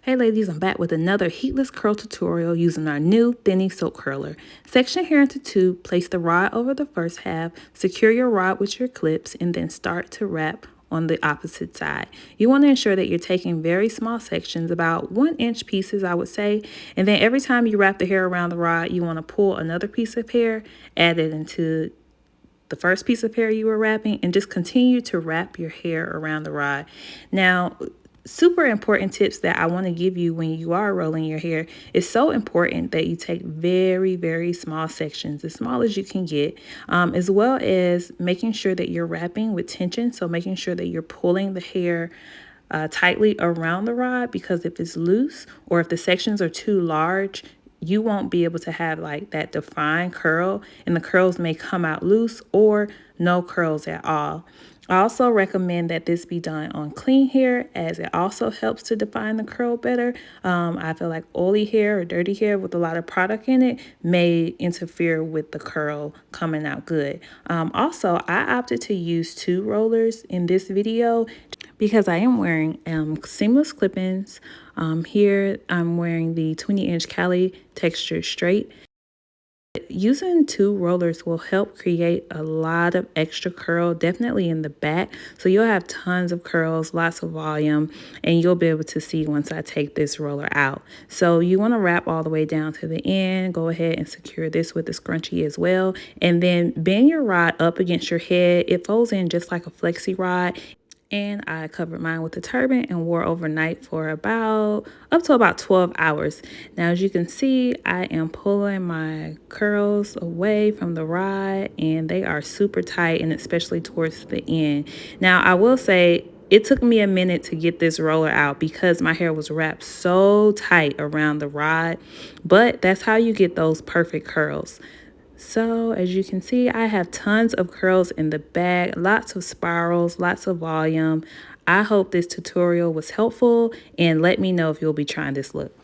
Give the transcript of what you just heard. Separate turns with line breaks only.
Hey ladies, I'm back with another heatless curl tutorial using our new Thinny silk curler. Section hair into two, place the rod over the first half, secure your rod with your clips, and then start to wrap on the opposite side. You want to ensure that you're taking very small sections, about 1-inch pieces, I would say. And then every time you wrap the hair around the rod, you want to pull another piece of hair, add it into the first piece of hair you were wrapping, and just continue to wrap your hair around the rod. Now, super important tips that I want to give you when you are rolling your hair. It's so important that you take very, very small sections, as small as you can get, as well as making sure that you're wrapping with tension. So making sure that you're pulling the hair tightly around the rod, because if it's loose or if the sections are too large, you won't be able to have like that defined curl, and the curls may come out loose or no curls at all. I also recommend that this be done on clean hair, as it also helps to define the curl better. I feel like oily hair or dirty hair with a lot of product in it may interfere with the curl coming out good. Also, I opted to use 2 rollers in this video because I am wearing seamless clip-ins. Here I'm wearing the 20-inch Cali texture straight. Using 2 rollers will help create a lot of extra curl, definitely in the back. So you'll have tons of curls, lots of volume, and you'll be able to see once I take this roller out. So you want to wrap all the way down to the end. Go ahead and secure this with the scrunchie as well. And then bend your rod up against your head. It folds in just like a flexi rod. And I covered mine with a turban and wore overnight for up to about 12 hours. Now, as you can see, I am pulling my curls away from the rod, and they are super tight, and especially towards the end. Now, I will say it took me a minute to get this roller out because my hair was wrapped so tight around the rod, but that's how you get those perfect curls. So as you can see, I have tons of curls in the back, lots of spirals, lots of volume. I hope this tutorial was helpful, and let me know if you'll be trying this look.